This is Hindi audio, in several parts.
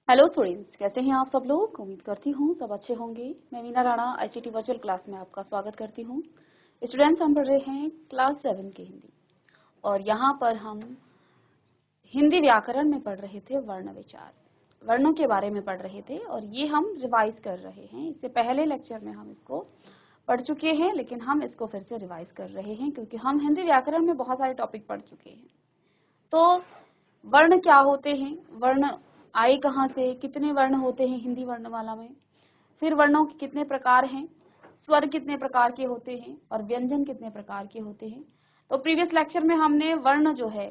हेलो स्टूडेंट्स, कैसे हैं आप सब लोग। उम्मीद करती हूँ सब अच्छे होंगे। मैं Meena Rana ICT virtual class में आपका स्वागत करती हूँ। स्टूडेंट्स, हम पढ़ रहे हैं क्लास 7 की हिंदी और यहाँ पर हम हिंदी व्याकरण में पढ़ रहे थे वर्ण विचार, वर्णों के बारे में पढ़ रहे थे और ये हम रिवाइज कर रहे हैं। इससे पहले लेक्चर में हम इसको पढ़ चुके हैं, लेकिन हम इसको फिर से रिवाइज कर रहे हैं क्योंकि हम हिंदी व्याकरण में बहुत सारे टॉपिक पढ़ चुके हैं। तो वर्ण क्या होते हैं, वर्ण आए कहाँ से, कितने वर्ण होते हैं हिंदी वर्णमाला में, फिर वर्णों के कितने प्रकार हैं, स्वर कितने प्रकार के होते हैं और व्यंजन कितने प्रकार के होते हैं। तो प्रीवियस लेक्चर में हमने वर्ण जो है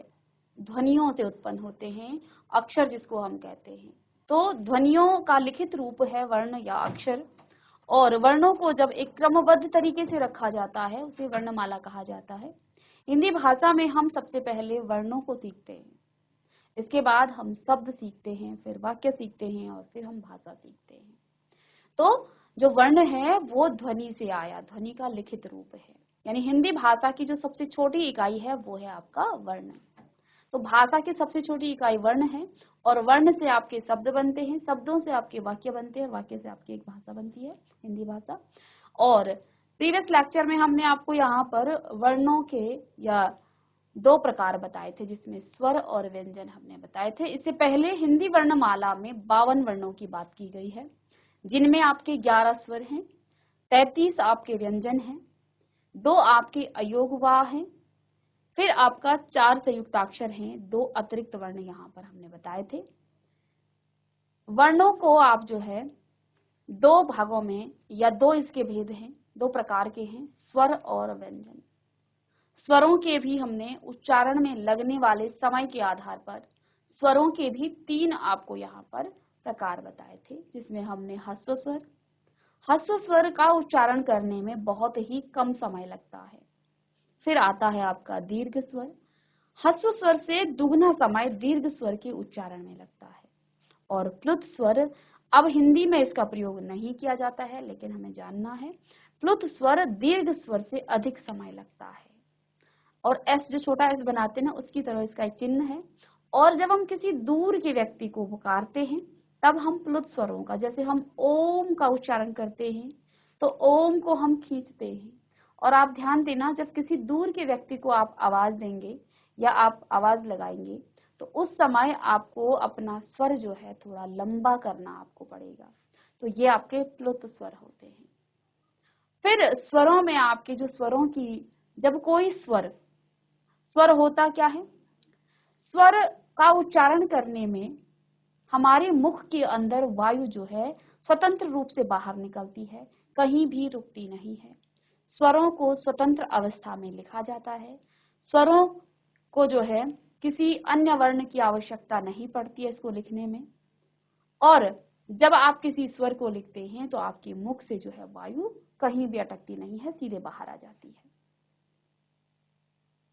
ध्वनियों से उत्पन्न होते हैं, अक्षर जिसको हम कहते हैं। तो ध्वनियों का लिखित रूप है वर्ण या अक्षर, और वर्णों को जब एक क्रमबद्ध तरीके से रखा जाता है उसे वर्णमाला कहा जाता है। हिंदी भाषा में हम सबसे पहले वर्णों को सीखते हैं, इसके बाद हम शब्द सीखते हैं, फिर वाक्य सीखते हैं और फिर हम भाषा सीखते हैं। तो जो वर्ण है वो ध्वनि से आया, ध्वनि का लिखित रूप है। यानी हिंदी भाषा की जो सबसे छोटी इकाई है वो है आपका वर्ण। तो भाषा की सबसे छोटी इकाई वर्ण है और वर्ण से आपके शब्द बनते हैं, शब्दों से आपके वाक्य बनते हैं, वाक्य से आपकी एक भाषा बनती है, हिंदी भाषा। और प्रीवियस लेक्चर में हमने आपको यहाँ पर वर्णों के या दो प्रकार बताए थे, जिसमें स्वर और व्यंजन हमने बताए थे। इससे पहले हिंदी वर्णमाला में 52 वर्णों की बात की गई है, जिनमें आपके 11 स्वर हैं, 33 आपके व्यंजन हैं, 2 आपके अयोगवाह हैं, फिर आपका 4 संयुक्ताक्षर हैं, 2 अतिरिक्त वर्ण यहाँ पर हमने बताए थे। वर्णों को आप जो है 2 भागों में या 2 इसके भेद हैं, 2 प्रकार के हैं, स्वर और व्यंजन। स्वरों के भी हमने उच्चारण में लगने वाले समय के आधार पर स्वरों के भी 3 आपको यहाँ पर प्रकार बताए थे, जिसमें हमने ह्रस्व स्वर, ह्रस्व स्वर का उच्चारण करने में बहुत ही कम समय लगता है। फिर आता है आपका दीर्घ स्वर, ह्रस्व स्वर से दुगना समय दीर्घ स्वर के उच्चारण में लगता है। और प्लुत स्वर, अब हिंदी में इसका प्रयोग नहीं किया जाता है, लेकिन हमें जानना है, प्लुत स्वर दीर्घ स्वर से अधिक समय लगता है और एस जो छोटा एस बनाते हैं ना, उसकी तरह इसका एक चिन्ह है। और जब हम किसी दूर के व्यक्ति को पुकारते हैं तब हम प्लुत स्वरों का, जैसे हम ओम का उच्चारण करते हैं तो ओम को हम खींचते हैं। और आप ध्यान देना, जब किसी दूर के व्यक्ति को आप आवाज देंगे या आप आवाज लगाएंगे तो उस समय आपको अपना स्वर जो है थोड़ा लंबा करना आपको पड़ेगा। तो ये आपके प्लुत स्वर होते हैं। फिर स्वरों में आपके जो स्वरों की, जब कोई स्वर होता क्या है, स्वर का उच्चारण करने में हमारे मुख के अंदर वायु जो है स्वतंत्र रूप से बाहर निकलती है, कहीं भी रुकती नहीं है। स्वरों को स्वतंत्र अवस्था में लिखा जाता है। स्वरों को जो है किसी अन्य वर्ण की आवश्यकता नहीं पड़ती है इसको लिखने में। और जब आप किसी स्वर को लिखते हैं तो आपके मुख से जो है वायु कहीं भी अटकती नहीं है, सीधे बाहर आ जाती है।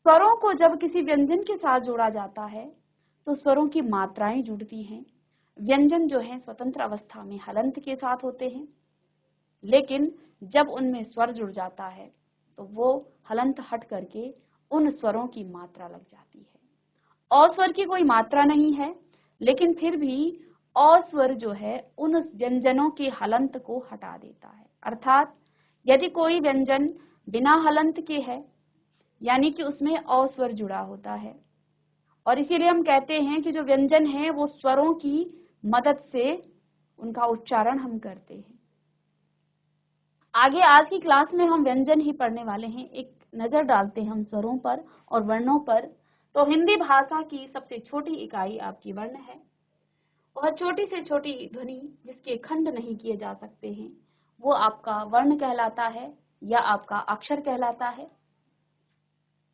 स्वरों को जब किसी व्यंजन के साथ जोड़ा जाता है तो स्वरों की मात्राएं जुड़ती हैं। व्यंजन जो है स्वतंत्र अवस्था में हलंत के साथ होते हैं, लेकिन जब उनमें स्वर जुड़ जाता है तो वो हलंत हट करके उन स्वरों की मात्रा लग जाती है। अस्वर की कोई मात्रा नहीं है, लेकिन फिर भी अस्वर जो है उन व्यंजनों के हलंत को हटा देता है। अर्थात यदि कोई व्यंजन बिना हलंत के है, यानी कि उसमें अस्वर जुड़ा होता है, और इसीलिए हम कहते हैं कि जो व्यंजन है वो स्वरों की मदद से उनका उच्चारण हम करते हैं। आगे आज की क्लास में हम व्यंजन ही पढ़ने वाले हैं। एक नजर डालते हैं हम स्वरों पर और वर्णों पर। तो हिंदी भाषा की सबसे छोटी इकाई आपकी वर्ण है और छोटी से छोटी ध्वनि जिसके खंड नहीं किए जा सकते हैं वो आपका वर्ण कहलाता है या आपका अक्षर कहलाता है।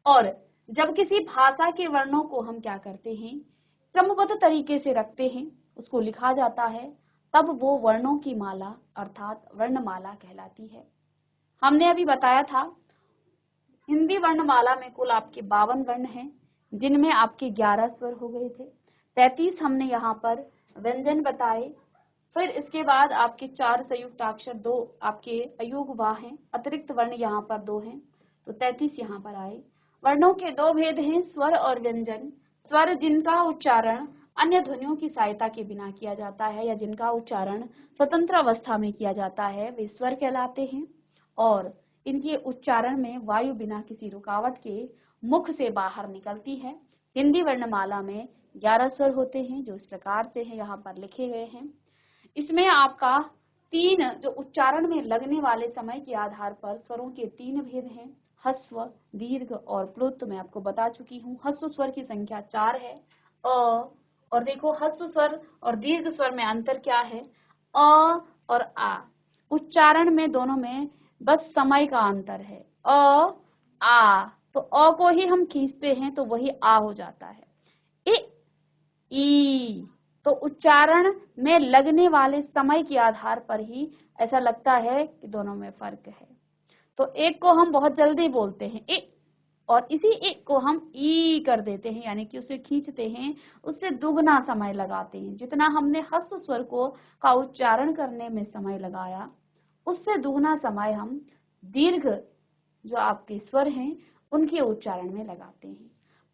और जब किसी भाषा के वर्णों को हम क्या करते हैं, क्रमबद्ध तरीके से रखते हैं, उसको लिखा जाता है, तब वो वर्णों की माला अर्थात वर्णमाला कहलाती है। हमने अभी बताया था हिंदी वर्णमाला में कुल आपके 52 वर्ण हैं, जिनमें आपके 11 स्वर हो गए थे, 33 हमने यहाँ पर व्यंजन बताए। फिर इसके बाद आपके 4 संयुक्ताक्षर, 2 आपके अयोगवाह हैं, अतिरिक्त वर्ण यहाँ पर 2 हैं, तो 33 यहाँ पर आए। वर्णों के 2 भेद हैं, स्वर और व्यंजन। स्वर जिनका उच्चारण अन्य ध्वनियों की सहायता के बिना किया जाता है या जिनका उच्चारण स्वतंत्र अवस्था में किया जाता है वे स्वर कहलाते हैं। और इनके उच्चारण में वायु बिना किसी रुकावट के मुख से बाहर निकलती है। हिंदी वर्णमाला में 11 स्वर होते हैं जो इस प्रकार से है यहाँ पर लिखे गए हैं। इसमें आपका 3 जो उच्चारण में लगने वाले समय के आधार पर स्वरों के 3 भेद हैं, ह्रस्व, दीर्घ और प्लुत। मैं आपको बता चुकी हूँ। ह्रस्व स्वर की संख्या 4 है, अ। और देखो ह्रस्व स्वर और दीर्घ स्वर में अंतर क्या है, अ और आ। उच्चारण में दोनों में बस समय का अंतर है, अ आ। तो अ को ही हम खींचते हैं तो वही आ हो जाता है। ई तो उच्चारण में लगने वाले समय के आधार पर ही ऐसा लगता है कि दोनों में फर्क है। तो एक को हम बहुत जल्दी बोलते हैं ए, और इसी एक को हम ई कर देते हैं, यानी कि उसे खींचते हैं, उससे दुगना समय लगाते हैं। जितना हमने ह्रस्व स्वर को का उच्चारण करने में समय लगाया उससे दुगना समय हम दीर्घ जो आपके स्वर हैं उनके उच्चारण में लगाते हैं।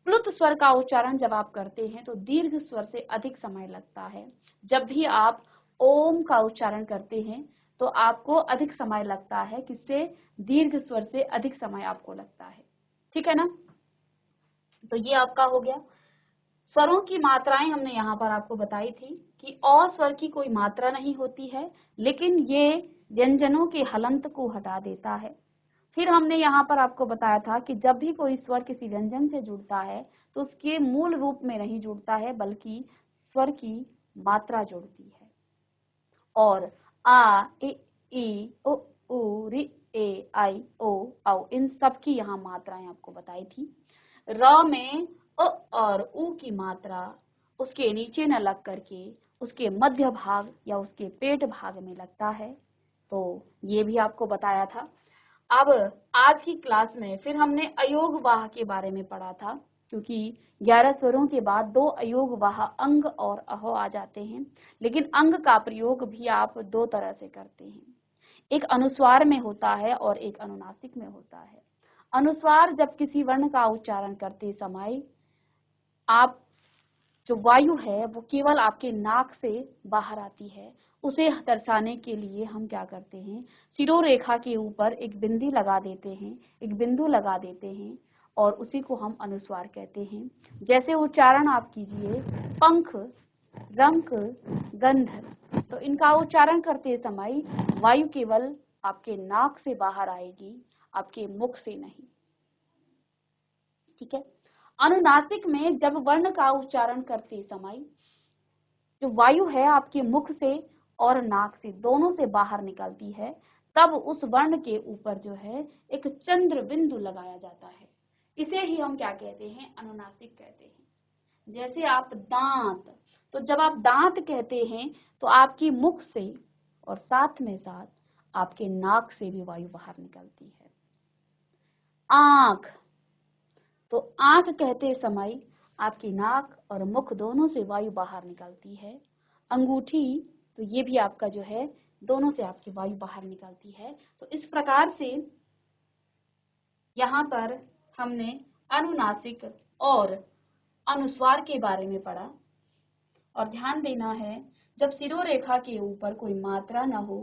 प्लुत स्वर का उच्चारण जब आप करते हैं तो दीर्घ स्वर से अधिक समय लगता है। जब भी आप ओम का उच्चारण करते हैं तो आपको अधिक समय लगता है, किससे, दीर्घ स्वर से अधिक समय आपको लगता है। ठीक है ना। तो ये आपका हो गया। स्वरों की मात्राएं हमने यहाँ पर आपको बताई थी कि अ स्वर की कोई मात्रा नहीं होती है, लेकिन ये व्यंजनों के हलंत को हटा देता है। फिर हमने यहाँ पर आपको बताया था कि जब भी कोई स्वर किसी व्यंजन से जुड़ता है तो उसके मूल रूप में नहीं जुड़ता है, बल्कि स्वर की मात्रा जुड़ती है। और आ, ई, उ, रि, ए, आई, ओ, औ इन सब की यहाँ मात्राएं आपको बताई थी। र में अ और उ की मात्रा उसके नीचे न लग करके उसके मध्य भाग या उसके पेट भाग में लगता है, तो ये भी आपको बताया था। अब आज की क्लास में फिर हमने अयोग वाह के बारे में पढ़ा था, क्योंकि 11 स्वरों के बाद 2 अयोग वाह अंग और अहो आ जाते हैं। लेकिन अंग का प्रयोग भी आप 2 तरह से करते हैं, एक अनुस्वार में होता है और एक अनुनासिक में होता है। अनुस्वार जब किसी वर्ण का उच्चारण करते समय आप जो वायु है वो केवल आपके नाक से बाहर आती है, उसे दर्शाने के लिए हम क्या करते हैं, शिरोरेखा के ऊपर एक बिंदी लगा देते हैं, एक बिंदु लगा देते हैं, और उसी को हम अनुस्वार कहते हैं। जैसे उच्चारण आप कीजिए, पंख, रंक, गंध। तो इनका उच्चारण करते समय वायु केवल आपके नाक से बाहर आएगी, आपके मुख से नहीं। ठीक है। अनुनासिक में जब वर्ण का उच्चारण करते समय जो वायु है आपके मुख से और नाक से दोनों से बाहर निकलती है, तब उस वर्ण के ऊपर जो है एक चंद्र बिंदु लगाया जाता है। इसे ही हम क्या कहते हैं, अनुनासिक कहते हैं। जैसे आप दांत, तो जब आप दांत कहते हैं तो आपकी मुख से और साथ में साथ आपके नाक से भी वायु बाहर निकलती है। आंख, तो आंख कहते समय आपकी नाक और मुख दोनों से वायु बाहर निकलती है। अंगूठी, तो ये भी आपका जो है दोनों से आपकी वायु बाहर निकलती है। तो इस प्रकार से यहाँ पर हमने अनुनासिक और अनुस्वार के बारे में पढ़ा। और ध्यान देना है, जब शिरोरेखा के ऊपर कोई मात्रा न हो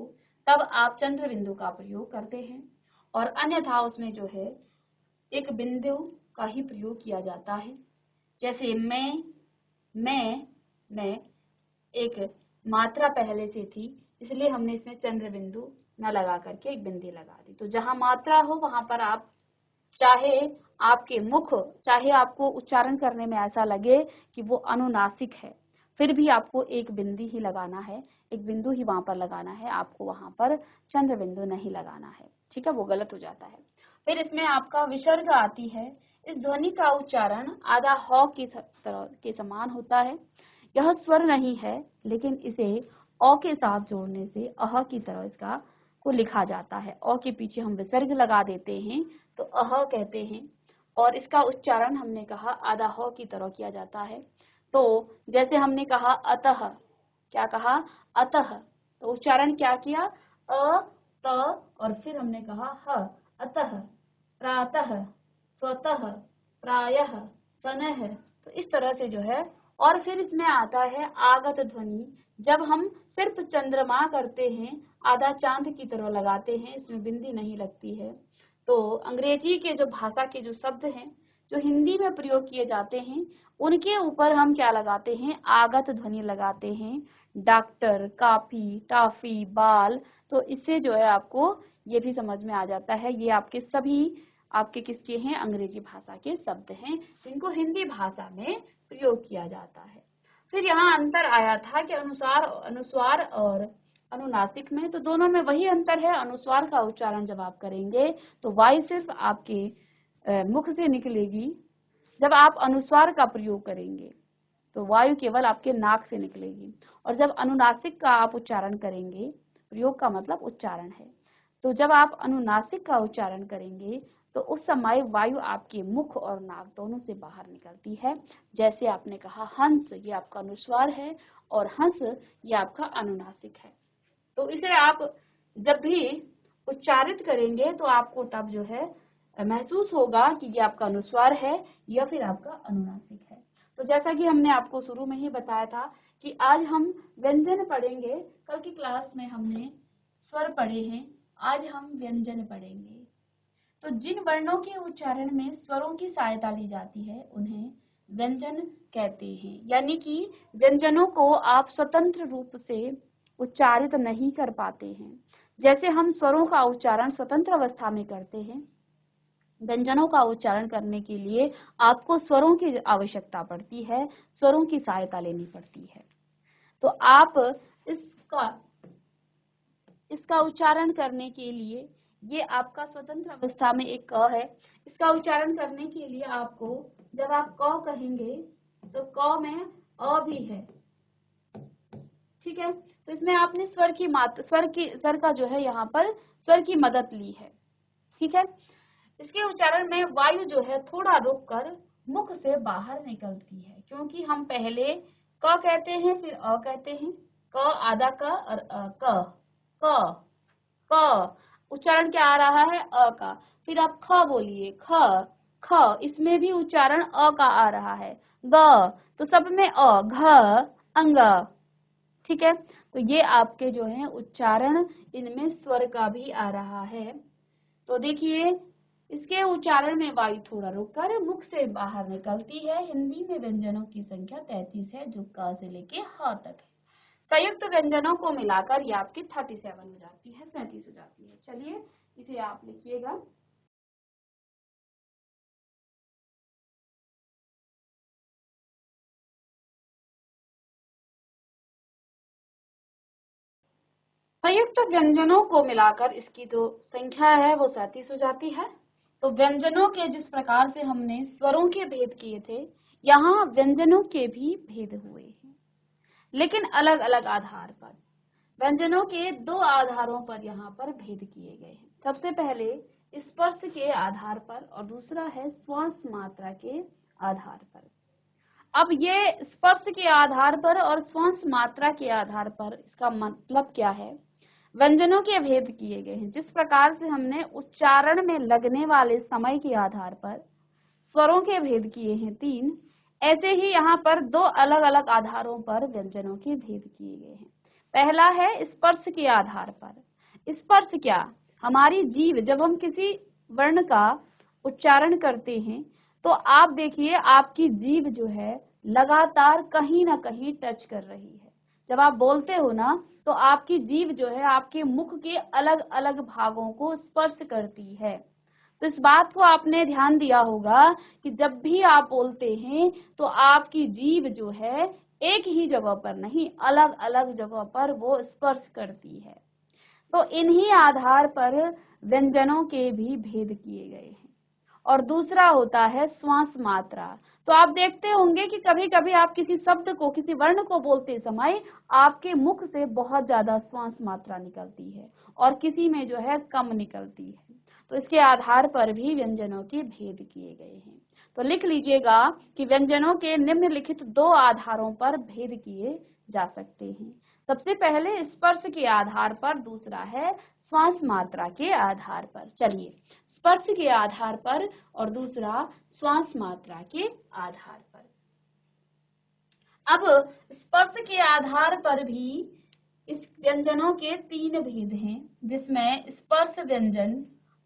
तब आप चंद्र बिंदु का प्रयोग करते हैं, और अन्यथा उसमें जो है एक बिंदु का ही प्रयोग किया जाता है। जैसे मैं एक मात्रा पहले से थी, इसलिए हमने इसमें चंद्र बिंदु न लगा करके एक बिंदी लगा दी। तो जहां मात्रा हो वहां पर आप, चाहे आपके मुख, चाहे आपको उच्चारण करने में ऐसा लगे कि वो अनुनासिक है, फिर भी आपको एक बिंदी ही लगाना है, एक बिंदु ही वहां पर लगाना है, आपको वहां पर चंद्र बिंदु नहीं लगाना है। ठीक है, वो गलत हो जाता है। फिर इसमें आपका विसर्ग आती है। इस ध्वनि का उच्चारण आधा ह की तरह के समान होता है। यह स्वर नहीं है, लेकिन इसे अ के साथ जोड़ने से अह की तरह इसका को लिखा जाता है। अ के पीछे हम विसर्ग लगा देते हैं तो अह कहते हैं, और इसका उच्चारण हमने कहा आधा ह की तरह किया जाता है। तो जैसे हमने कहा अतः, क्या कहा, अतः, तो उच्चारण क्या किया, अ, त, और फिर हमने कहा ह, अतः, प्रातः, स्वतः, प्रायः, सनह। तो इस तरह से जो है और फिर इसमें आता है आगत ध्वनि। जब हम सिर्फ चंद्रमा करते हैं, आधा चांद की तरह लगाते हैं, इसमें बिंदी नहीं लगती है। तो अंग्रेजी के जो भाषा के जो शब्द हैं जो हिंदी में प्रयोग किए जाते हैं, उनके ऊपर हम क्या लगाते हैं, आगत ध्वनि लगाते हैं। डॉक्टर, काफी, टॉफी, बाल। तो इससे जो है आपको ये भी समझ में आ जाता है, ये आपके सभी आपके किसके हैं, अंग्रेजी भाषा के शब्द हैं जिनको हिंदी भाषा में प्रयोग किया जाता है। फिर यहाँ अंतर आया था कि अनुस्वार और अनुनासिक में, तो दोनों में वही अंतर है। अनुस्वार का उच्चारण जब आप करेंगे तो वायु सिर्फ आपके मुख से निकलेगी। जब आप अनुस्वार का प्रयोग करेंगे तो वायु केवल आपके नाक से निकलेगी। और जब अनुनासिक का आप उच्चारण करेंगे, प्रयोग का मतलब उच्चारण है, तो जब आप अनुनासिक का उच्चारण करेंगे तो उस समय वायु आपके मुख और नाक दोनों से बाहर निकलती है। जैसे आपने कहा हंस, ये आपका अनुस्वार है, और हंस ये आपका अनुनासिक है। तो इसे आप जब भी उच्चारित करेंगे तो आपको तब जो है महसूस होगा कि ये आपका अनुस्वार है या फिर आपका अनुनासिक है। तो जैसा कि हमने आपको शुरू में ही बताया था कि आज हम व्यंजन पढ़ेंगे। कल की क्लास में हमने स्वर पढ़े हैं, आज हम व्यंजन पढ़ेंगे। तो जिन वर्णों के उच्चारण में स्वरों की सहायता ली जाती है उन्हें व्यंजन कहते हैं। यानी कि व्यंजनों को आप स्वतंत्र रूप से उच्चारित नहीं कर पाते हैं। जैसे हम स्वरों का उच्चारण स्वतंत्र अवस्था में करते हैं, व्यंजनों का उच्चारण करने के लिए आपको स्वरों की आवश्यकता पड़ती है, स्वरों की सहायता लेनी पड़ती है। तो आप इसका उच्चारण करने के लिए, ये आपका स्वतंत्र अवस्था में एक क है, इसका उच्चारण करने के लिए आपको जब आप क कहेंगे तो क में अ भी है, ठीक है। तो इसमें आपने स्वर का जो है यहाँ पर स्वर की मदद ली है, ठीक है। इसके उच्चारण में वायु जो है थोड़ा रुककर मुख से बाहर निकलती है, क्योंकि हम पहले क कहते हैं फिर अ कहते हैं, क आधा क और क क उच्चारण क्या आ रहा है, अ का। फिर आप ख बोलिए, ख इसमें भी उच्चारण अ का आ रहा है। ग तो सब में अ, घ अंग, ठीक है। तो ये आपके जो है उच्चारण, इनमें स्वर का भी आ रहा है। तो देखिए इसके उच्चारण में वायु थोड़ा रुककर मुख से बाहर निकलती है। हिंदी में व्यंजनों की संख्या 33 है, जो क से लेके ह तक है। संयुक्त व्यंजनों को मिलाकर ये आपकी 37 हो जाती है, 37 हो जाती है। चलिए इसे आप लिखिएगा। संयुक्त व्यंजनों को मिलाकर इसकी जो संख्या है वो 37 हो जाती है। तो व्यंजनों के जिस प्रकार से हमने स्वरों के भेद किए थे, यहाँ व्यंजनों के भी भेद हुए हैं, लेकिन अलग अलग आधार पर। व्यंजनों के दो आधारों पर यहाँ पर भेद किए गए हैं। सबसे पहले स्पर्श के आधार पर और दूसरा है श्वास मात्रा के आधार पर। अब ये स्पर्श के आधार पर और श्वास मात्रा के आधार पर, इसका मतलब क्या है, व्यंजनों के भेद किए गए हैं। जिस प्रकार से हमने उच्चारण में लगने वाले समय के आधार पर स्वरों के भेद किए हैं 3, ऐसे ही यहाँ पर दो अलग अलग आधारों पर व्यंजनों के भेद किए गए हैं। पहला है स्पर्श के आधार पर। स्पर्श क्या, हमारी जीभ, जब हम किसी वर्ण का उच्चारण करते हैं तो आप देखिए आपकी जीभ जो है लगातार कहीं ना कहीं टच कर रही है। जब आप बोलते हो ना तो आपकी जीभ जो है आपके मुख के अलग अलग भागों को स्पर्श करती है। तो इस बात को आपने ध्यान दिया होगा कि जब भी आप बोलते हैं तो आपकी जीभ जो है एक ही जगह पर नहीं, अलग अलग जगह पर वो स्पर्श करती है। तो इन्हीं आधार पर व्यंजनों के भी भेद किए गए हैं। और दूसरा होता है श्वास मात्रा। तो आप देखते होंगे कि कभी कभी आप किसी शब्द को, किसी वर्ण को बोलते समय आपके मुख से बहुत ज्यादा श्वास मात्रा निकलती है और किसी में जो है कम निकलती है। तो इसके आधार पर भी व्यंजनों के भेद किए गए हैं। तो लिख लीजिएगा कि व्यंजनों के निम्नलिखित दो आधारों पर भेद किए जा सकते हैं। सबसे पहले स्पर्श के आधार पर, दूसरा है श्वास मात्रा के आधार पर। चलिए, स्पर्श के आधार पर और दूसरा श्वास मात्रा के आधार पर। अब स्पर्श के आधार पर भी इस व्यंजनों के 3 भेद हैं, जिसमें स्पर्श व्यंजन,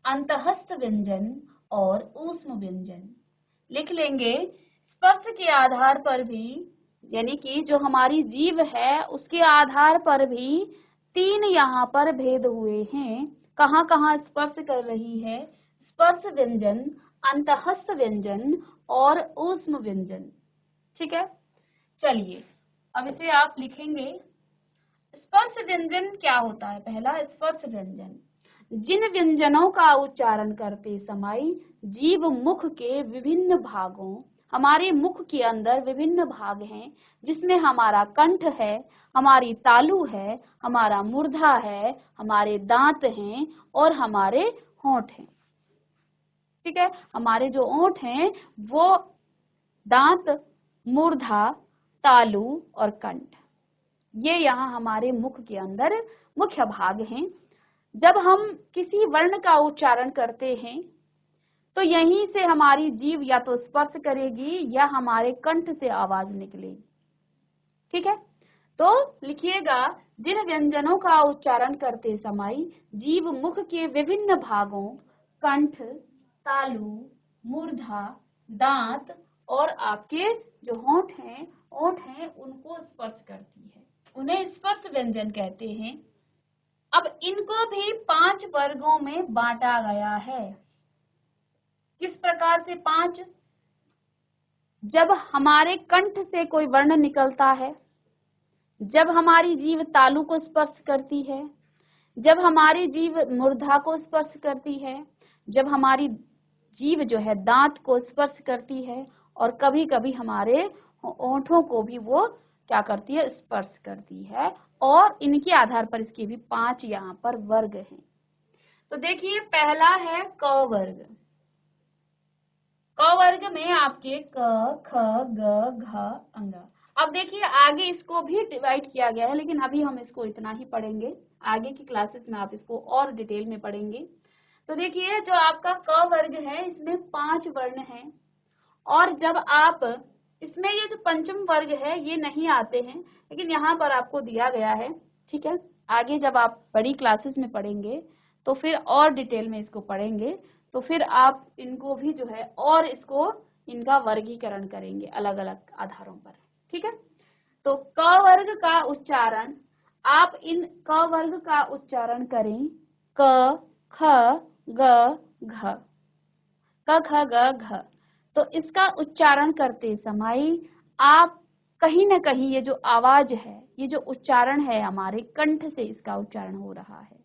अंतःस्थ व्यंजन और ऊष्म व्यंजन। लिख लेंगे, स्पर्श के आधार पर भी, यानी कि जो हमारी जीव है उसके आधार पर भी 3 यहाँ पर भेद हुए हैं। कहाँ कहाँ स्पर्श कर रही है? स्पर्श व्यंजन, अंतःस्थ व्यंजन और ऊष्म व्यंजन। ठीक है, चलिए अब इसे आप लिखेंगे। स्पर्श व्यंजन क्या होता है? पहला, स्पर्श व्यंजन जिन व्यंजनों का उच्चारण करते समय जीव मुख के विभिन्न भागों, हमारे मुख के अंदर विभिन्न भाग हैं, जिसमें हमारा कंठ है, हमारी तालु है, हमारा मूर्धा है, हमारे दांत हैं और हमारे होंठ हैं। ठीक है, हमारे जो होंठ हैं वो दांत, मूर्धा, तालु और कंठ, ये यहाँ हमारे मुख के अंदर मुख्य भाग हैं। जब हम किसी वर्ण का उच्चारण करते हैं तो यहीं से हमारी जीभ या तो स्पर्श करेगी या हमारे कंठ से आवाज निकलेगी। ठीक है, तो लिखिएगा, जिन व्यंजनों का उच्चारण करते समय जीभ मुख के विभिन्न भागों कंठ, तालु, मूर्धा, दांत और आपके जो होंठ हैं उनको स्पर्श करती है, उन्हें स्पर्श व्यंजन कहते हैं। अब इनको भी 5 वर्गों में बांटा गया है। किस प्रकार से 5? जब हमारे कंठ से कोई वर्ण निकलता है, जब हमारी जीभ तालु को स्पर्श करती है, जब हमारी जीभ मूर्धा को स्पर्श करती है, जब हमारी जीभ जो है दांत को स्पर्श करती है और कभी कभी हमारे होंठों को भी वो क्या करती है? स्पर्श करती है। और इनके आधार पर इसके भी 5 यहाँ पर वर्ग हैं। तो देखिए, पहला है क वर्ग। क वर्ग में आपके क, ख, ग, घ, अंग। अब देखिए, आगे इसको भी डिवाइड किया गया है, लेकिन अभी हम इसको इतना ही पढ़ेंगे। आगे की क्लासेस में आप इसको और डिटेल में पढ़ेंगे। तो देखिए, जो आपका क वर्ग है इसमें 5 वर्ण हैं, और जब आप इसमें ये जो पंचम वर्ग है ये नहीं आते हैं, लेकिन यहाँ पर आपको दिया गया है। ठीक है, आगे जब आप बड़ी क्लासेस में पढ़ेंगे तो फिर और डिटेल में इसको पढ़ेंगे, तो फिर आप इनको भी जो है और इसको इनका वर्गीकरण करेंगे अलग अलग आधारों पर। ठीक है, तो क वर्ग का उच्चारण, आप इन क वर्ग का उच्चारण करें क, ख, ग, घ, क, ख, ग, घ। तो इसका उच्चारण करते समय आप कहीं ना कहीं ये जो आवाज है, ये जो उच्चारण है, हमारे कंठ से इसका उच्चारण हो रहा है।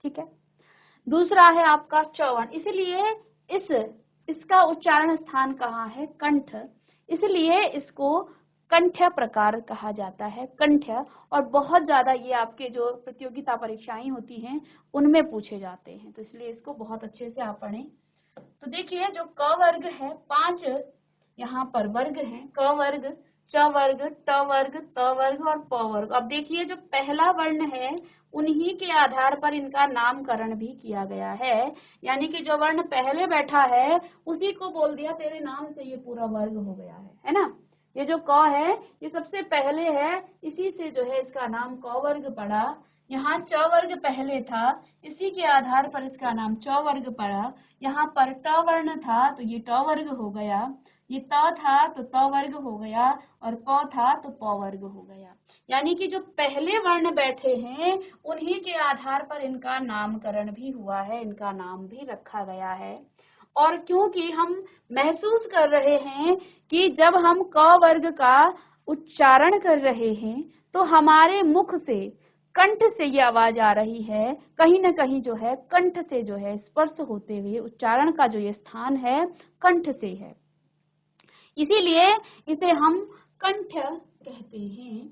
ठीक है, दूसरा है आपका च्वर्ण, इसलिए इसका उच्चारण स्थान कहाँ है? कंठ, इसलिए इसको कंठ्य प्रकार कहा जाता है, कंठ्य। और बहुत ज्यादा ये आपके जो प्रतियोगिता परीक्षाएं होती हैं उनमें पूछे जाते हैं, तो इसलिए इसको बहुत अच्छे से आप पढ़ें। तो देखिए, जो क वर्ग है 5 यहाँ पर वर्ग हैं, क वर्ग, च वर्ग, ट वर्ग, त वर्ग और प वर्ग। अब देखिए, जो पहला वर्ण है उन्हीं के आधार पर इनका नामकरण भी किया गया है, यानी कि जो वर्ण पहले बैठा है उसी को बोल दिया तेरे नाम से ये पूरा वर्ग हो गया है ना। ये जो क है ये सबसे पहले है, इसी से जो है इसका नाम क वर्ग पड़ा। यहाँ च वर्ग पहले था, इसी के आधार पर इसका नाम च वर्ग पड़ा। यहाँ पर ट वर्ण था तो ये ट वर्ग हो गया, ये त था तो त वर्ग हो गया, और प था तो प वर्ग हो गया। यानी कि जो पहले वर्ण बैठे हैं उन्हीं के आधार पर इनका नामकरण भी हुआ है, इनका नाम भी रखा गया है। और क्योंकि हम महसूस कर रहे हैं कि जब हम क वर्ग का उच्चारण कर रहे हैं तो हमारे मुख से, कंठ से ये आवाज आ रही है, कहीं ना कहीं जो है कंठ से जो है स्पर्श होते हुए उच्चारण का जो ये स्थान है कंठ से है, इसीलिए इसे हम कंठ कहते हैं।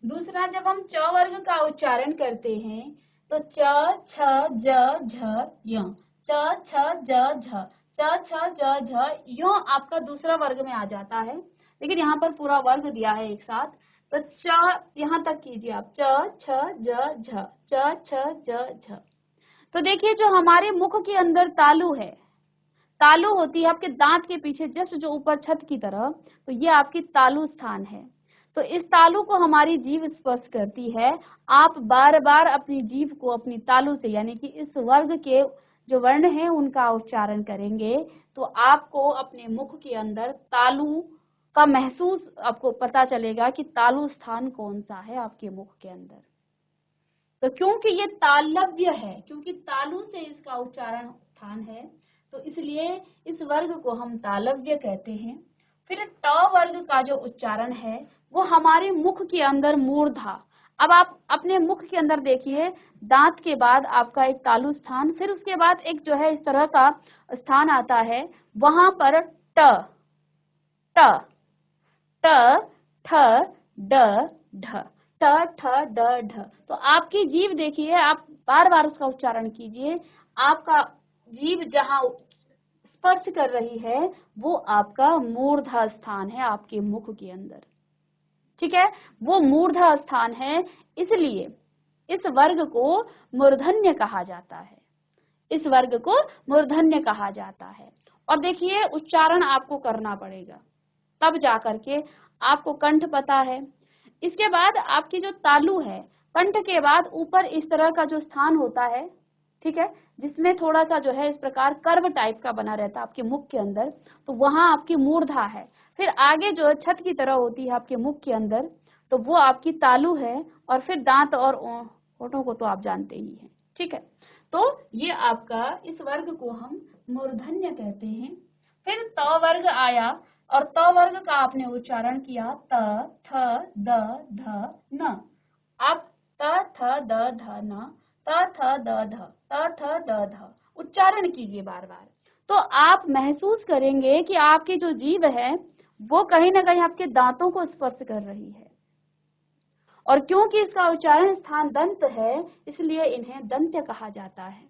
दूसरा, जब हम च वर्ग का उच्चारण करते हैं तो च, छ, ज, झ, य, च, छ, ज, झ, च, छ, ज, झ, यो आपका दूसरा वर्ग में आ जाता है, लेकिन यहाँ पर पूरा वर्ग दिया है एक साथ। तो च यहाँ तक कीजिए आप, च, छ, ज, झ, च, छ, ज, झ। तो देखिए, जो हमारे मुख के अंदर तालु है, तालु होती है आपके दांत के पीछे जस्ट जो ऊपर छत की तरह, तो ये आपकी तालु स्थान है। तो इस तालु को हमारी जीभ स्पर्श करती है। आप बार बार अपनी जीभ को अपनी तालु से यानी कि इस वर्ग के जो वर्ण हैं उनका उच्चारण करेंगे तो आपको अपने मुख के अंदर तालु का महसूस आपको पता चलेगा कि तालु स्थान कौन सा है आपके मुख के अंदर। तो क्योंकि ये तालव्य है, क्योंकि तालु से इसका उच्चारण स्थान है, तो इसलिए इस वर्ग को हम तालव्य कहते हैं। फिर ट वर्ग का जो उच्चारण है वो हमारे मुख के अंदर मूर्धा। अब आप अपने मुख के अंदर देखिए, दांत के बाद आपका एक तालु स्थान, फिर उसके बाद एक जो है इस तरह का स्थान आता है, वहां पर ट ट ट ठ ड ढ ट ठ ड ढ। तो आपकी जीभ देखिए, आप बार बार उसका उच्चारण कीजिए। आपका जीभ जहां स्पर्श कर रही है वो आपका मूर्धा स्थान है आपके मुख के अंदर, ठीक है, वो मूर्धा स्थान है। इसलिए इस वर्ग को मूर्धन्य कहा जाता है, इस वर्ग को मूर्धन्य कहा जाता है। और देखिए उच्चारण आपको करना पड़ेगा तब जाकर के आपको कंठ पता है। इसके बाद आपकी जो तालु है, कंठ के बाद ऊपर इस तरह का जो स्थान होता है, ठीक है, जिसमें थोड़ा सा जो है इस प्रकार कर्व टाइप का बना रहता है आपके मुख के अंदर, तो वहां आपकी मूर्धा है। फिर आगे जो छत की तरह होती है आपके मुख के अंदर, तो वो आपकी तालु है। और फिर दांत और होठों को तो आप जानते ही हैं, ठीक है। तो ये आपका इस वर्ग को हम मूर्धन्य कहते हैं। फिर त वर्ग आया और त वर्ग का आपने उच्चारण किया त थ द ध न। आप त थ द ध न, त थ द ध, त थ द ध उच्चारण कीजिए बार बार। तो आप महसूस करेंगे कि आपकी जो जीभ है वो कहीं ना कहीं आपके दांतों को स्पर्श कर रही है। और क्योंकि इसका उच्चारण स्थान दंत है इसलिए इन्हें दंत्य कहा जाता है।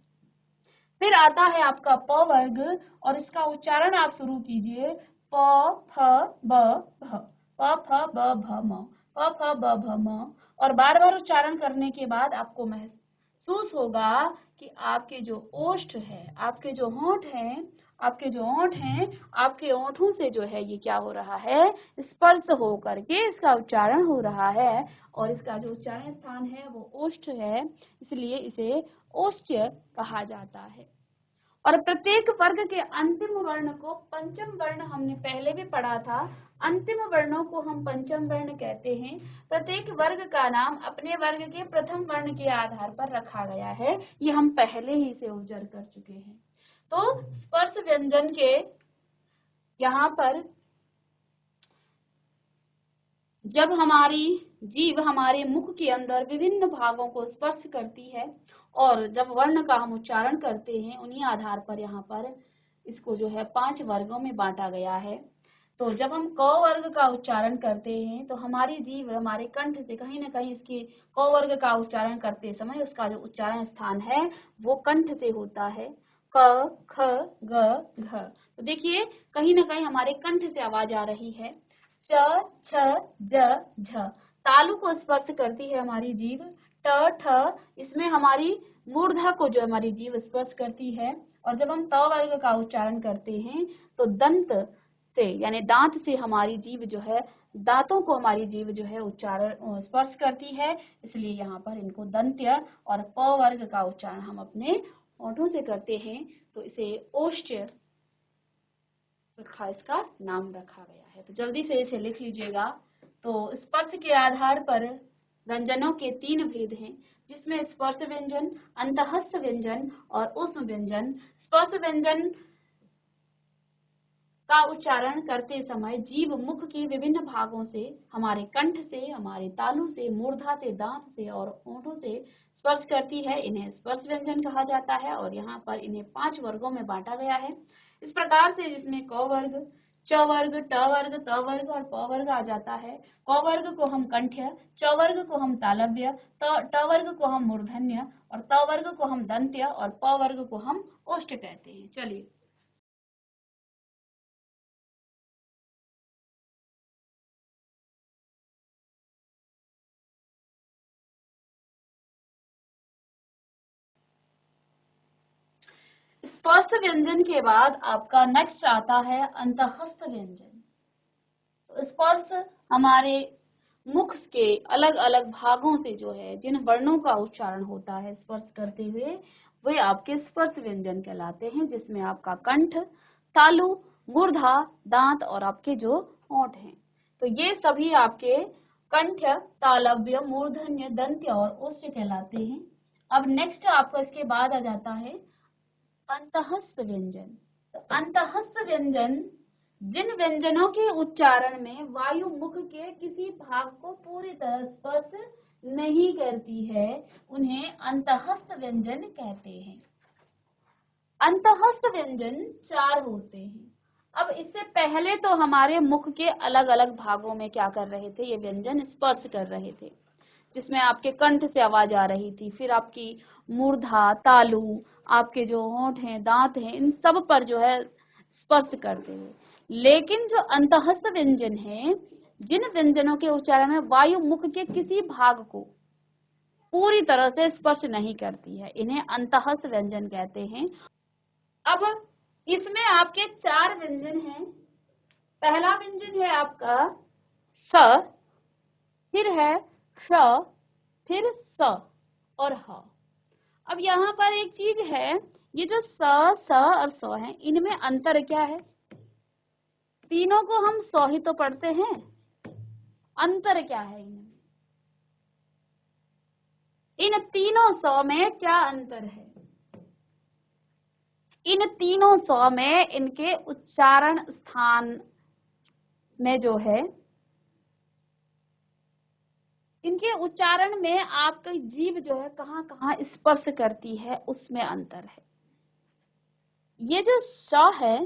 फिर आता है आपका प वर्ग और इसका उच्चारण आप शुरू कीजिए प फ ब भ, प फ ब भ म, प फ ब भ म। और बार बार उच्चारण करने के बाद आपको महसूस होगा कि आपके जो ओष्ठ है, आपके जो होंठ हैं, आपके जो ओंठ हैं, आपके ओंठों से जो है ये क्या हो रहा है, स्पर्श हो करके इसका उच्चारण हो रहा है। और इसका जो उच्चारण स्थान है वो ओष्ठ है, इसलिए इसे ओष्ठ्य कहा जाता है। और प्रत्येक वर्ग के अंतिम वर्ण को पंचम वर्ण हमने पहले भी पढ़ा था, अंतिम वर्णों को हम पंचम वर्ण कहते हैं। प्रत्येक वर्ग का नाम अपने वर्ग के प्रथम वर्ण के आधार पर रखा गया है, ये हम पहले ही से उजागर कर चुके हैं। तो स्पर्श व्यंजन के यहाँ पर जब हमारी जीभ हमारे मुख के अंदर विभिन्न भागों को स्पर्श करती है और जब वर्ण का हम उच्चारण करते हैं, उन्हीं आधार पर यहाँ पर इसको जो है 5 वर्गों में बांटा गया है। तो जब हम क वर्ग का उच्चारण करते हैं तो हमारी जीभ हमारे कंठ से कहीं ना कहीं इसकी क वर्ग का उच्चारण करते समय उसका जो उच्चारण स्थान है वो कंठ से होता है, क ख ग घ। तो देखिए कहीं ना कहीं हमारे कंठ से आवाज आ रही है। च छ ज झ तालु को स्पर्श करती है हमारी जीभ। ट ठ इसमें हमारी मूर्धा को जो हमारी जीभ स्पर्श करती है। और जब हम त वर्ग का उच्चारण करते हैं तो दंत से यानी दांत से हमारी जीभ जो है, दांतों को हमारी जीभ जो है उच्चारण स्पर्श करती है, इसलिए यहाँ पर इनको दंत्य और प वर्ग का उच्चारण हम अपने होठों से करते हैं, तो इसे ओष्ठ्य इसका नाम रखा गया है। तो जल्दी से इसे लिख लीजिएगा। तो स्पर्श के आधार पर व्यंजनों के 3 भेद हैं, जिसमें स्पर्श व्यंजन, अंतःस्थ व्यंजन और ऊष्म व्यंजन। स्पर्श व्यंजन का उच्चारण करते समय जीभ मुख के विभिन्न भागों से, हमारे कंठ से, हमारे तालु से, मूर्धा से, दांत से और होठों से स्पर्श करती है, इन्हें स्पर्श व्यंजन कहा जाता है। और यहाँ पर इन्हें 5 वर्गों में बांटा गया है इस प्रकार से, जिसमें क वर्ग, च वर्ग, ट वर्ग, त वर्ग और प वर्ग आ जाता है। क वर्ग को हम कंठ्य, च वर्ग को हम तालव्य, ट वर्ग को हम मूर्धन्य और त वर्ग को हम दंत्य और प वर्ग को हम ओष्ठ कहते हैं। चलिए स्पर्श व्यंजन के बाद आपका नेक्स्ट आता है अंतःस्थ व्यंजन। तो स्पर्श हमारे मुख के अलग अलग भागों से जो है जिन वर्णों का उच्चारण होता है स्पर्श करते हुए, वे आपके स्पर्श व्यंजन कहलाते हैं, जिसमें आपका कंठ, तालु, मूर्धा, दांत और आपके जो होंठ हैं। तो ये सभी आपके कंठ, तालव्य, मूर्धन्य, दंत्य और ओष्ठ कहलाते हैं। अब नेक्स्ट आपका इसके बाद आ जाता है अंतःस्थ व्यंजन। तो अंतःस्थ व्यंजन जिन व्यंजनों के उच्चारण में वायु मुख के किसी भाग को पूरी तरह स्पर्श नहीं करती है, उन्हें अंतःस्थ व्यंजन कहते हैं। अंतःस्थ व्यंजन 4 होते हैं। अब इससे पहले तो हमारे मुख के अलग अलग भागों में क्या कर रहे थे, ये व्यंजन स्पर्श कर रहे थे, जिसमें आपके कंठ से आवाज आ रही थी, फिर आपकी मूर्धा, तालु, आपके जो होंठ हैं, दांत हैं, इन सब पर जो है स्पर्श करते हैं। लेकिन जो अंतःस्थ व्यंजन है, जिन व्यंजनों के उच्चारण में वायु मुख के किसी भाग को पूरी तरह से स्पर्श नहीं करती है, इन्हें अंतःस्थ व्यंजन कहते हैं। अब इसमें आपके 4 व्यंजन हैं। पहला व्यंजन है आपका स, फिर है श, फिर स और ह। अब यहाँ पर एक चीज है, ये जो स और स है, इनमें अंतर क्या है? तीनों को हम स ही तो पढ़ते हैं, अंतर क्या है इनमें? इन तीनों स में क्या अंतर है? इन तीनों स में इनके उच्चारण स्थान में जो है, इनके उच्चारण में आपकी जीभ जो है कहाँ कहाँ स्पर्श करती है, उसमें अंतर है। ये जो स है,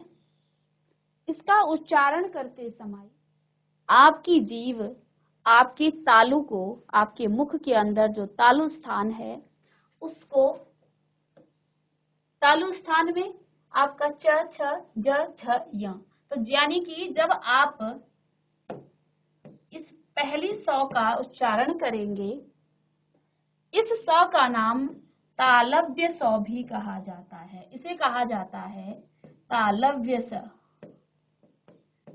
इसका उच्चारण करते समय आपकी जीभ आपके तालु को, आपके मुख के अंदर जो तालु स्थान है, उसको तालु स्थान में आपका च, छ, ज, झ, य। तो यानी कि जब आप इस पहली स का उच्चारण करेंगे, इस स का नाम तालव्य स भी कहा जाता है। इसे कहा जाता है तालव्य स।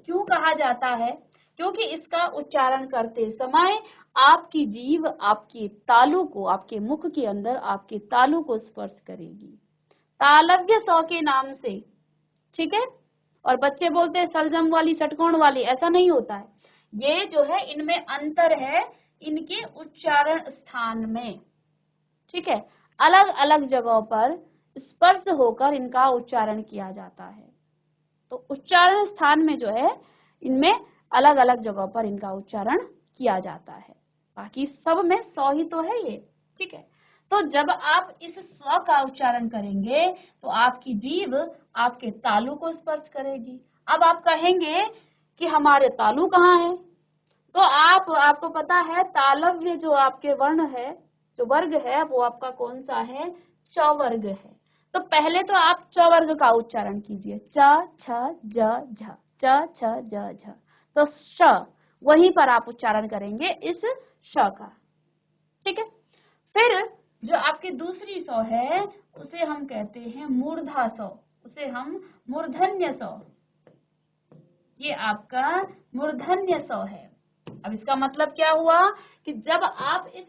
क्यों कहा जाता है? क्योंकि इसका उच्चारण करते समय आपकी जीभ आपके तालु को, आपके मुख के अंदर आपके तालु को स्पर्श करेगी, तालव्य स के नाम से। ठीक है? और बच्चे बोलते हैं सलजम वाली, षटकोण वाली, ऐसा नहीं होता है। ये जो है इनमें अंतर है इनके उच्चारण स्थान में। ठीक है? अलग अलग जगहों पर स्पर्श होकर इनका उच्चारण किया जाता है। तो उच्चारण स्थान में जो है इनमें अलग अलग जगहों पर इनका उच्चारण किया जाता है, बाकी सब में स ही तो है ये। ठीक है? तो जब आप इस स का उच्चारण करेंगे तो आपकी जीभ आपके तालु को स्पर्श करेगी। अब आप कहेंगे कि हमारे तालु कहाँ है? तो आपको पता है तालव्य जो आपके वर्ण है, जो वर्ग है, वो आपका कौन सा है? च वर्ग है। तो पहले तो आप च वर्ग का उच्चारण कीजिए, च, छ, ज, झ, च, छ, ज, झ। तो श वहीं पर आप उच्चारण करेंगे इस श का। ठीक है? फिर जो आपकी दूसरी स है, उसे हम कहते हैं मूर्धा स, उसे हम मूर्धन्य स। ये आपका मूर्धन्य स है। अब इसका मतलब क्या हुआ कि जब आप इस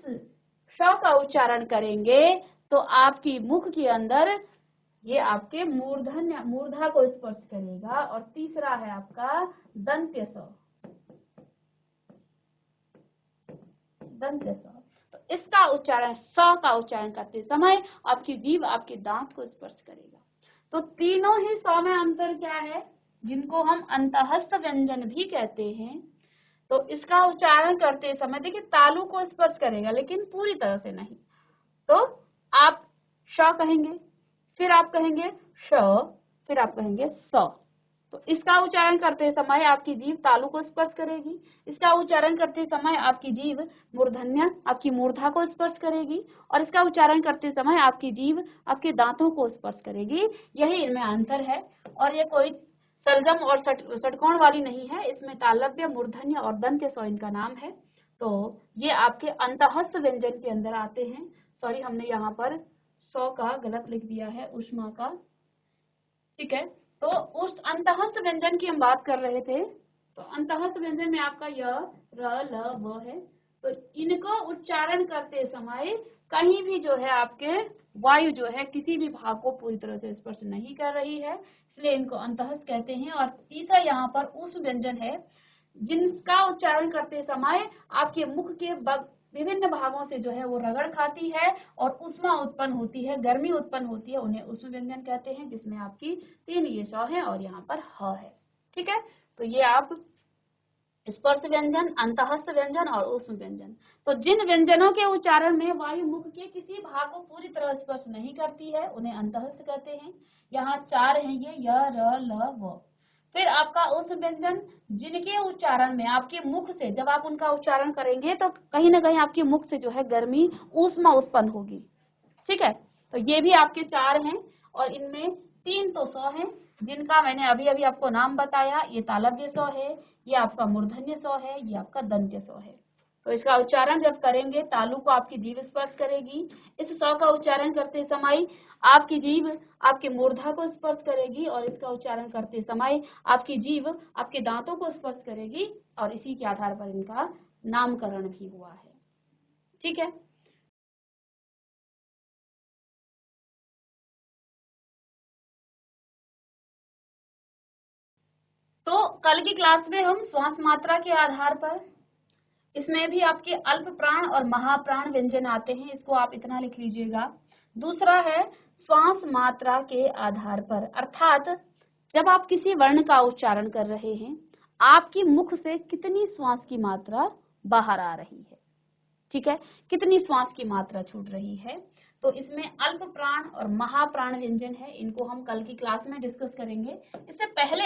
श का उच्चारण करेंगे तो आपकी मुख के अंदर ये आपके मूर्धा को स्पर्श करेगा। और तीसरा है आपका दंत्य स, दंत्य स। तो इसका उच्चारण, स का उच्चारण करते समय आपकी जीभ आपके दांत को स्पर्श करेगा। तो तीनों ही स में अंतर क्या है, जिनको हम अंतःस्थ व्यंजन भी कहते हैं। तो इसका उच्चारण करते समय देखिए तालु को स्पर्श करेगा लेकिन पूरी तरह से नहीं। तो आप श कहेंगे, फिर आप कहेंगे श, फिर आप कहेंगे स। तो इसका उच्चारण करते समय आपकी जीभ तालु को स्पर्श करेगी। इसका उच्चारण करते समय आपकी जीभ मूर्धन्य, आपकी मूर्धा को स्पर्श करेगी। और इसका उच्चारण करते समय आपकी जीभ आपके दांतों को स्पर्श करेगी। यही इनमें अंतर है। और ये कोई सलजम और षटकोण वाली नहीं है, इसमें तालव्य, मूर्धन्य और दंत्य स इनका नाम है। तो ये आपके अंतःस्थ व्यंजन के अंदर आते हैं। सॉरी, हमने यहाँ पर स का गलत लिख दिया है, ऊष्मा का। ठीक है? तो उस अंतःस्थ व्यंजन की हम बात कर रहे थे। तो अंतःस्थ व्यंजन में आपका य, र ल व है। तो इनको उच्चारण करते समय कहीं भी जो है आपके वायु जो है किसी भी भाग को पूरी तरह से स्पर्श नहीं कर रही है, इसलिए इनको अंतःस्थ कहते हैं। और तीसरा यहाँ पर ऊष्म व्यंजन है, जिनका उच्चारण करते समय आपके मुख के विभिन्न भागों से जो है वो रगड़ खाती है और ऊष्मा उत्पन्न होती है, गर्मी उत्पन्न होती है, उन्हें ऊष्म व्यंजन कहते हैं, जिसमें आपकी 3 ये स है और यहाँ पर ह है। ठीक है, तो ये आप स्पर्श व्यंजन, अंतःस्थ व्यंजन और ऊष्म व्यंजन। तो जिन व्यंजनों के उच्चारण में वायु मुख के किसी भाग को पूरी तरह स्पर्श नहीं करती है उन्हें अंतःस्थ कहते हैं। यहाँ 4 हैं ये, य, र, ल, व। फिर आपका ऊष्म व्यंजन, जिनके उच्चारण में आपके मुख से जब आप उनका उच्चारण करेंगे तो कहीं ना कहीं आपके मुख से जो है गर्मी, ऊष्मा उत्पन्न होगी। ठीक है, तो ये भी आपके 4 हैं और इनमें 3 तो स हैं, जिनका मैंने अभी अभी आपको नाम बताया। ये तालव्य स है, ये आपका मूर्धन्य स है, ये आपका दंत्य स है। तो इसका उच्चारण जब करेंगे तालु को आपकी जीभ स्पर्श करेगी। इस स का उच्चारण करते समय आपकी जीभ आपके मूर्धा को स्पर्श करेगी और इसका उच्चारण करते समय आपकी जीभ आपके दांतों को स्पर्श करेगी और इसी के आधार पर इनका नामकरण भी हुआ है। ठीक है, तो कल की क्लास में हम श्वास मात्रा के आधार पर, इसमें भी आपके अल्प प्राण और महाप्राण व्यंजन आते हैं, इसको आप इतना लिख लीजिएगा। दूसरा है श्वास मात्रा के आधार पर, अर्थात जब आप किसी वर्ण का उच्चारण कर रहे हैं आपकी मुख से कितनी श्वास की मात्रा बाहर आ रही है। ठीक है, कितनी श्वास की मात्रा छूट रही है। तो इसमें अल्प प्राण और महाप्राण व्यंजन है, इनको हम कल की क्लास में डिस्कस करेंगे। इससे पहले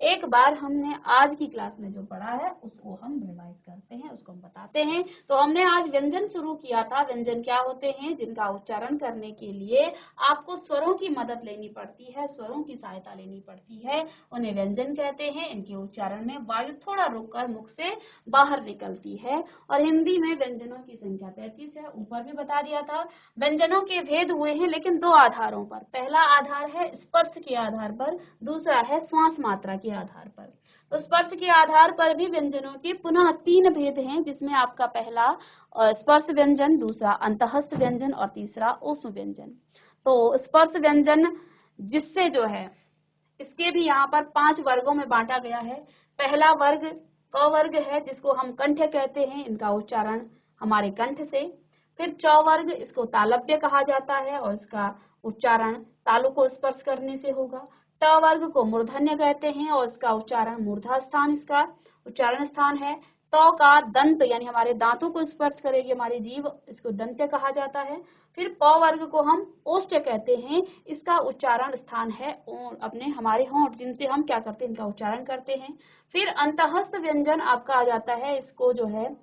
एक बार हमने आज की क्लास में जो पढ़ा है उसको हम रिवाइज करते हैं, उसको हम बताते हैं। तो हमने आज व्यंजन शुरू किया था। व्यंजन क्या होते हैं? जिनका उच्चारण करने के लिए आपको स्वरों की मदद लेनी पड़ती है, स्वरों की सहायता लेनी पड़ती है, उन्हें व्यंजन कहते हैं। इनके उच्चारण में वायु थोड़ा रुककर मुख से बाहर निकलती है। और हिंदी में व्यंजनों की संख्या 33 है, ऊपर भी बता दिया था। व्यंजनों के भेद हुए हैं लेकिन 2 आधारों पर। पहला आधार है स्पर्श के आधार पर, दूसरा है श्वास मात्रा के आधार पर। तो स्पर्श के आधार पर भी व्यंजनों के पुनः 3 भेद हैं, जिसमें आपका पहला स्पर्श व्यंजन, दूसरा अंतःस्थ व्यंजन और तीसरा ऊष्म व्यंजन। तो स्पर्श व्यंजन जिससे जो है इसके भी यहाँ पर 5 वर्गों में बांटा गया है। पहला वर्ग क वर्ग है, जिसको हम कंठ कहते हैं, इनका उच्चारण हमारे कंठ से। फिर च वर्ग, इसको तालव्य कहा जाता है और इसका उच्चारण तालु को स्पर्श करने से होगा। ट वर्ग को मूर्धन्य कहते हैं और इसका उच्चारण मूर्धा स्थान इसका उच्चारण स्थान है। तो का दंत यानी हमारे दांतों को स्पर्श करेगी हमारी जीभ, इसको दंत्य कहा जाता है। फिर प वर्ग को हम ओष्ठ कहते हैं, इसका उच्चारण स्थान है अपने हमारे होंठ, जिनसे हम क्या करते हैं, इनका उच्चारण करते हैं। फिर अंतःस्थ व्यंजन आपका आ जाता है, इसको जो है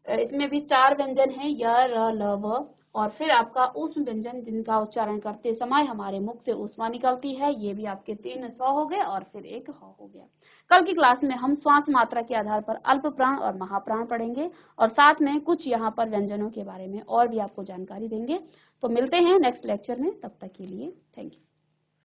इसमें भी 4 व्यंजन हैं, य, र, ल, व। और फिर आपका ऊष्म व्यंजन, जिनका उच्चारण करते समय हमारे मुख से ऊष्मा निकलती है। ये भी आपके 3 स हो गए और फिर एक ह हो गया। कल की क्लास में हम श्वास मात्रा के आधार पर अल्प प्राण और महाप्राण पढ़ेंगे और साथ में कुछ यहाँ पर व्यंजनों के बारे में और भी आपको जानकारी देंगे। तो मिलते हैं नेक्स्ट लेक्चर में, तब तक के लिए थैंक यू।